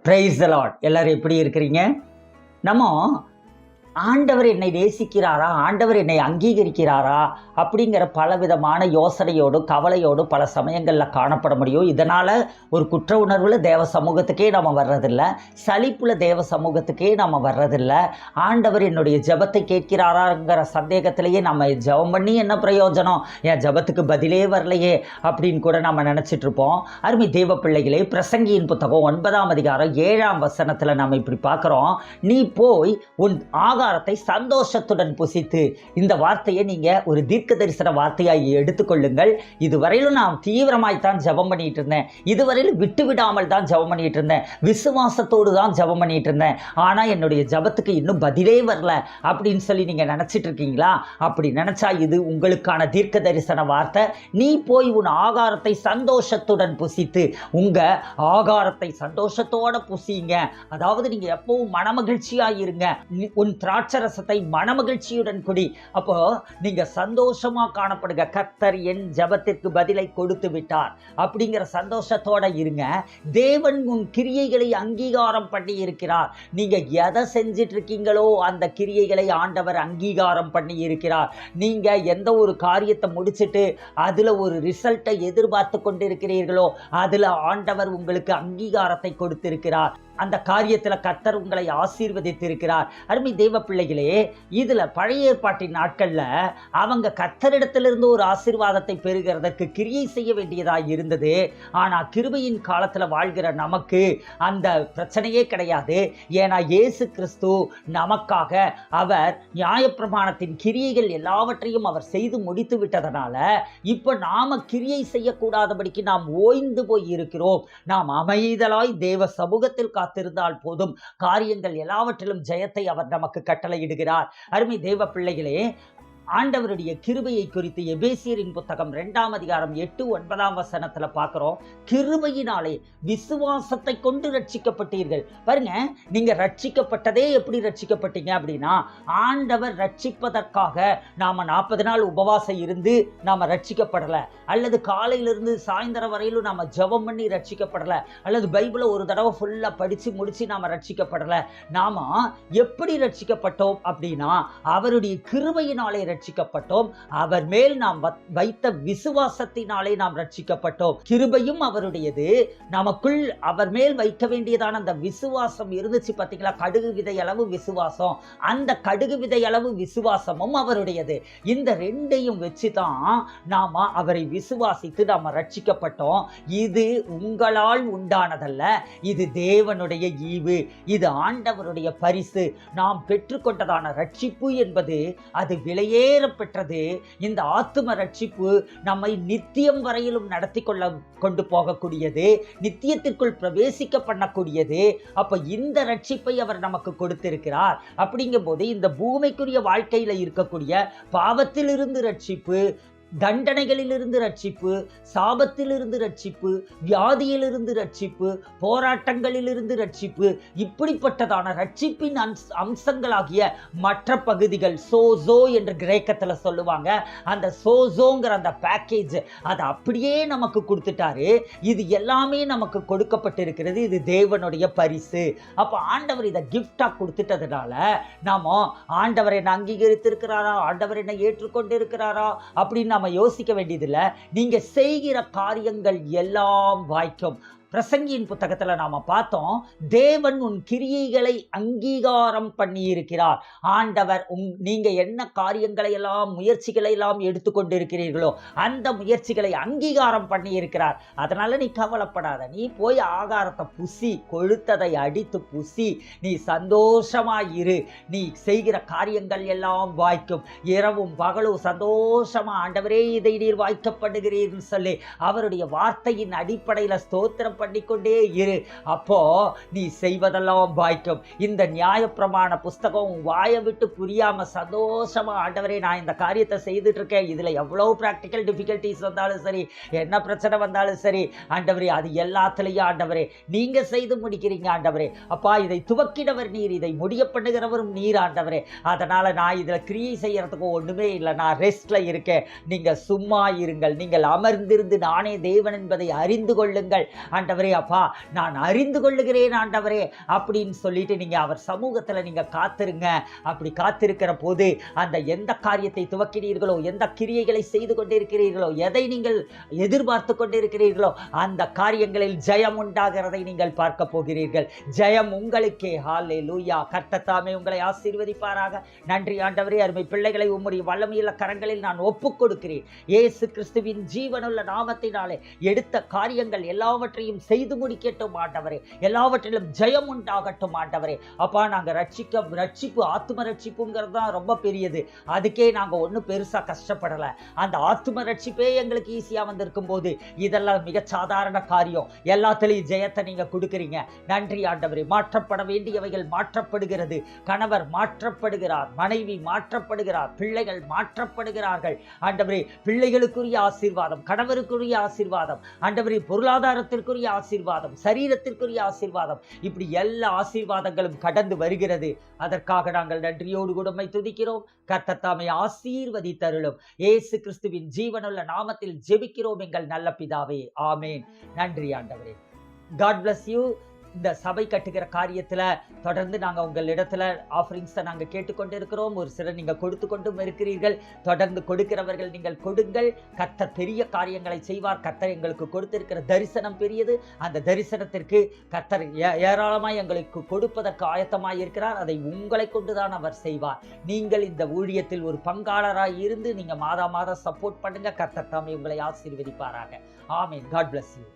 Praise the Lord. எல்லாரும் எப்படி இருக்கிறீங்க? நம்ம ஆண்டவர் என்னை நேசிக்கிறாரா, ஆண்டவர் என்னை அங்கீகரிக்கிறாரா அப்படிங்கிற பலவிதமான யோசனையோடு கவலையோடு பல சமயங்களில் காணப்பட முடியும். இதனால் ஒரு குற்ற உணர்வில் தேவ சமூகத்துக்கே நம்ம வர்றதில்லை, சலிப்புல தேவ சமூகத்துக்கே நம்ம வர்றதில்லை. ஆண்டவர் என்னுடைய ஜெபத்தை கேட்கிறாராங்கிற சந்தேகத்திலேயே நம்ம ஜெபம் பண்ணி என்ன பிரயோஜனம், என் ஜெபத்துக்கு பதிலே வரலையே அப்படின்னு கூட நம்ம நினச்சிட்டு இருப்போம். அருமை தேவ பிள்ளைகளே, பிரசங்கியின் புத்தகம் 9ஆம் அதிகாரம் 7ஆம் வசனத்தில் நம்ம இப்படி பார்க்குறோம். நீ போய் உன் ஆகாரத்தை சந்தோஷத்துடன் புசித்து. இந்த வார்த்தையை நீங்க ஒரு தீர்க்க தரிசன வார்த்தையாய் எடுத்துக்கொள்ளுங்கள். இதுவரையிலும் நான் தீவிரமாய்த்தான் ஜெபம் பண்ணிட்டு இருந்தேன், இதுவரையிலும் விட்டு விடாமல் தான் ஜெபம் பண்ணிட்டு இருந்தேன், விசுவாசத்தோடு தான் ஜெபம் பண்ணிட்டு இருந்தேன், ஆனா என்னுடைய ஜெபத்துக்கு இன்னும் பதிலே வரல அப்படின்னு சொல்லி நீங்க நினைச்சிட்டு இருக்கீங்களா? அப்படி நினைச்சா இது உங்களுக்கான தீர்க்க தரிசன வார்த்தை. நீ போய் உன் ஆகாரத்தை சந்தோஷத்துடன் புசித்து. உங்க ஆகாரத்தை சந்தோஷத்தோட புசிங்க. அதாவது நீங்க எப்பவும் மனமகிழ்ச்சியா இருங்க. உன் திராட்சரசத்தை மனமகிழ்ச்சியுடன் குடி. அப்போ நீங்க சந்தோஷமா காணப்படுங்க. கர்த்தர் என் ஜெபத்திற்கு பதிலை கொடுத்து விட்டார் அப்படிங்கிற சந்தோஷத்தோட இருங்க. தேவன் உன் கிரியைகளை அங்கீகாரம் பண்ணி இருக்கிறார். நீங்க எதை செஞ்சிட்டு இருக்கீங்களோ அந்த கிரியைகளை ஆண்டவர் அங்கீகாரம் பண்ணி இருக்கிறார். நீங்க எந்த ஒரு காரியத்தை முடிச்சிட்டு அதுல ஒரு ரிசல்ட்டை எதிர்பார்த்து கொண்டிருக்கிறீர்களோ அதுல ஆண்டவர் உங்களுக்கு அங்கீகாரத்தை கொடுத்திருக்கிறார். அந்த காரியத்தில் கர்த்தர் உங்களை ஆசீர்வதித்திருக்கிறார். அருமை தேவ பிள்ளைகளே, இதுல பழைய ஏற்பாட்டின் நாட்கள்ல அவங்க கர்த்தரிடத்திலிருந்து ஒரு ஆசீர்வாதத்தை பெறுகிறதற்கு கிரியை செய்ய வேண்டியதாக இருந்தது. ஆனா கிருபையின் காலத்துல வாழ்கிற நமக்கு அந்த பிரச்சனையே கிடையாது. ஏன்னா இயேசு கிறிஸ்து நமக்காக அவர் நியாயப்பிரமாணத்தின் கிரியைகள் எல்லாவற்றையும் அவர் செய்து முடித்து விட்டதனால இப்ப நாம கிரியை செய்யக்கூடாதபடிக்கு நாம் ஓய்ந்து போய் இருக்கிறோம். நாம் அமைதலாய் தேவ சமூகத்தில் காத்திருந்தால் போதும், காரியங்கள் எல்லாவற்றிலும் ஜெயத்தை அவர் நமக்கு கட்டளையிடுகிறார். அருமை தேவ பிள்ளைகளே, ஆண்டவருடைய கிருபையை குறித்து எபேசியரின் புத்தகம் 2ஆம் அதிகாரம் 8-9 வசனத்துல பார்க்கிறோம். கிருபையினாலே விசுவாசத்தை கொண்டு ரட்சிக்கப்பட்டீர்கள். பாருங்க, நீங்க ரட்சிக்கப்பட்டதே எப்படி ரட்சிக்கப்பட்டீங்க அப்படின்னா, ஆண்டவர் ரட்சிப்பதற்காக நாம 40 நாள் உபவாசம் இருந்து நாம ரட்சிக்கப்படல, அல்லது காலையிலிருந்து சாயந்தரம் வரையிலும் நாம ஜெபம் பண்ணி ரட்சிக்கப்படல, அல்லது பைபிளை ஒரு தடவை ஃபுல்லா படிச்சு முடிச்சு நாம ரட்சிக்கப்படல. நாம எப்படி ரட்சிக்கப்பட்டோம் அப்படின்னா, அவருடைய கிருபையினாலே ரட்சிக்கப்பட்டோம். அவர் மேல் நாம் வைத்த விசுவாசத்தினாலே நாம் ரட்சிக்கப்பட்டோம். கிருபையும் அவருடையது, நமக்குள் அவர் மேல் வைக்க வேண்டியதான அந்த விசுவாசம் இருந்துச்சு பார்த்தீங்களா? கடுகு விதை அளவு விசுவாசம், அந்த கடுகு விதை அளவு விசுவாசமும் அவருடையது. இந்த ரெண்டையும் வச்சுதான் நாம அவரை விசுவாசித்து நாம ரட்சிக்கப்பட்டோம். இது உங்களால் உண்டானதல்ல, இது தேவனுடைய ஈவு, இது ஆண்டவருடைய பரிசு. நாம் பெற்றுக்கொண்டதான ரட்சிப்பு என்பது அது விலையே பெற்றது. இந்த ஆத்தும ரட்சிப்பு நம்மை நித்தியம் வரையிலும் நடத்தி கொண்டு போகக்கூடியது, நித்தியத்திற்குள் பிரவேசிக்க பண்ணக்கூடியது. அப்ப இந்த ரட்சிப்பை அவர் நமக்கு கொடுத்திருக்கிறார். அப்படிங்கும் போது இந்த பூமிக்குரிய வாழ்க்கையில இருக்கக்கூடிய பாவத்திலிருந்து ரட்சிப்பு, தண்டனைகளிலிருந்து ரட்சிப்பு, சாபத்திலிருந்து ரட்சிப்பு, வியாதியிலிருந்து ரட்சிப்பு, போராட்டங்களிலிருந்து ரட்சிப்பு, இப்படிப்பட்டதான ரட்சிப்பின் அம்சங்களாகிய மற்ற பகுதிகள் சோசோ என்று கிரேக்கத்துல சொல்லுவாங்க. அந்த சோசோங்கிற அந்த பேக்கேஜ் அதை அப்படியே நமக்கு கொடுத்துட்டாரு. இது எல்லாமே நமக்கு கொடுக்கப்பட்டிருக்கிறது. இது தேவனுடைய பரிசு. அப்ப ஆண்டவர் இதை கிஃப்டா கொடுத்துட்டதுனால நாம ஆண்டவர் என்ன அங்கீகரித்திருக்கிறாரா, ஆண்டவர் என்ன ஏற்றுக்கொண்டு இருக்கிறாரா அப்படின்னு நம்ம யோசிக்க வேண்டியதில்லை. நீங்க செய்கிற காரியங்கள் எல்லாம் வாய்க்கும். பிரசங்கியின் புத்தகத்துல நாம பார்த்தோம், தேவன் உன் கிரியைகளை அங்கீகாரம் பண்ணி இருக்கிறார். ஆண்டவர் நீங்க என்ன காரியங்களை எல்லாம் முயற்சிகளை எல்லாம் எடுத்துக்கொண்டு இருக்கிறீர்களோ அந்த முயற்சிகளை அங்கீகாரம் பண்ணி இருக்கிறார். அதனால நீ கவலைப்படாத, நீ போய் ஆகாரத்தை புசி, கொழுத்ததை அடித்து புசி, நீ சந்தோஷமா இரு. நீ செய்கிற காரியங்கள் எல்லாம் வாய்க்கும். இரவும் பகலும் சந்தோஷமா ஆண்டவரே இதை நீர் வாய்க்கப்படுகிறீர்கள் சொல்லி அவருடைய வார்த்தையின் அடிப்படையில் ஸ்தோத்திரம் பண்ணிக்கொண்டே இரு. அப்போ நீ செய்வதெல்லாம் வாய்க்கும். இந்த நியாயப்பிரமாண புஸ்தகம் வாயை விட்டு புரியாம சந்தோஷமா, ஆண்டவரே நான் இந்த காரியத்தை செய்துட்டு இருக்கேன், இதுல எவ்வளவு பிராக்டிக்கல் டிஃபிகல்டிஸ் வந்தாலும் சரி, என்ன பிரச்சனை வந்தாலும் சரி, ஆண்டவரே அது எல்லாத்துலயும் ஆண்டவரே நீங்க செய்து முடிக்கிறீங்க. ஆண்டவரே அப்பா, இதை துவக்கினவர் நீர், இதை முடிய பண்ணுகிறவரும் நீர். ஆண்டவரே அதனால நான் இதுல கிரியை செய்யறதுக்கு ஒண்ணுமே இல்லை, நான் ரெஸ்ட்ல இருக்கேன். நீங்க சும்மா இருங்கள், நீங்கள் அமர்ந்திருந்து நானே தேவன் என்பதை அறிந்து கொள்ளுங்கள். ஆண்டவரே அப்பா நான் அறிந்து கொள்ளுகிறேன் ஆண்டவரே அப்படின்னு சொல்லிட்டு நீங்கள் அவர் சமூகத்தில் நீங்கள் காத்திருங்க. அப்படி காத்திருக்கிற போது அந்த எந்த காரியத்தை துவக்கினீர்களோ, எந்த கிரியைகளை செய்து கொண்டிருக்கிறீர்களோ, எதை நீங்கள் எதிர்பார்த்து கொண்டிருக்கிறீர்களோ அந்த காரியங்களில் ஜெயம் உண்டாகிறதை நீங்கள் பார்க்க போகிறீர்கள். ஜெயம் உங்களுக்கே. ஹல்லேலூயா. கர்த்தர் தாமே உங்களை ஆசீர்வதிப்பாராக. நன்றி ஆண்டவரே. அருமை பிள்ளைகளை உம்முடைய வல்லமையுள்ள கரங்களில் நான் ஒப்புக் கொடுக்கிறேன். இயேசு கிறிஸ்துவின் ஜீவனுள்ள நாமத்தினாலே எடுத்த காரியங்கள் எல்லாவற்றையும் செய்து முடிக்கட்டும் ஆண்டவரே. எல்லாவற்றிலும் ஜெயம் உண்டாகட்டும் ஆண்டவரே. அப்பா நாங்கள் ரட்சிப்பு ஆத்தும ரட்சிப்புங்கிறது தான் ரொம்ப பெரியது. அதுக்கே நாங்கள் ஒன்றும் பெருசாக கஷ்டப்படலை. அந்த ஆத்தும ரட்சிப்பே எங்களுக்கு ஈஸியாக வந்திருக்கும் போது இதெல்லாம் மிக சாதாரண காரியம். எல்லாத்துலேயும் ஜெயத்தை நீங்கள் கொடுக்குறீங்க. நன்றி ஆண்டவரே. மாற்றப்பட வேண்டியவைகள் மாற்றப்படுகிறது. கணவர் மாற்றப்படுகிறார், மனைவி மாற்றப்படுகிறார், பிள்ளைகள் மாற்றப்படுகிறார்கள் ஆண்டவரே. பிள்ளைகளுக்குரிய ஆசீர்வாதம், கணவருக்குரிய ஆசீர்வாதம் ஆண்டவரே, பொருளாதாரத்திற்குரிய ஆசீர்வாதம், சரீரத்திற்குரிய ஆசீர்வாதம், இப்படி எல்லா ஆசீர்வாதங்களும் கடந்து வருகிறது. அதற்காக நாங்கள் நன்றியோடு கூட உம்மை துதிக்கிறோம். கர்த்தர் தாமே ஆசீர்வதித்தருளும். இயேசு கிறிஸ்துவின் ஜீவனுள்ள நாமத்தில் ஜெபிக்கிறோம் எங்கள் நல்ல பிதாவே. ஆமேன். நன்றி ஆண்டவரே. God bless you. இந்த சபை கட்டுகிற காரியத்தில் தொடர்ந்து நாங்கள் உங்களிடத்துல ஆஃபரிங்ஸை நாங்கள் கேட்டுக்கொண்டு இருக்கிறோம். ஒரு சிலர் நீங்கள் கொடுத்து கொண்டும் இருக்கிறீர்கள். தொடர்ந்து கொடுக்கிறவர்கள் நீங்கள் கொடுங்கள். கர்த்தர் பெரிய காரியங்களை செய்வார். கர்த்தர் எங்களுக்கு கொடுத்திருக்கிற தரிசனம் பெரியது. அந்த தரிசனத்திற்கு கர்த்தர் ஏராளமாய் எங்களுக்கு கொடுப்பதற்கு ஆயத்தமாய் இருக்கிறார். அதை உங்களை கொண்டுதான் அவர் செய்வார். நீங்கள் இந்த ஊழியத்தில் ஒரு பங்காளராய் இருந்து நீங்கள் மாதா மாதம் சப்போர்ட் பண்ணுங்க. கர்த்தர் தாமே உங்களை ஆசீர்வதிப்பாராக. ஆமீன். God bless you.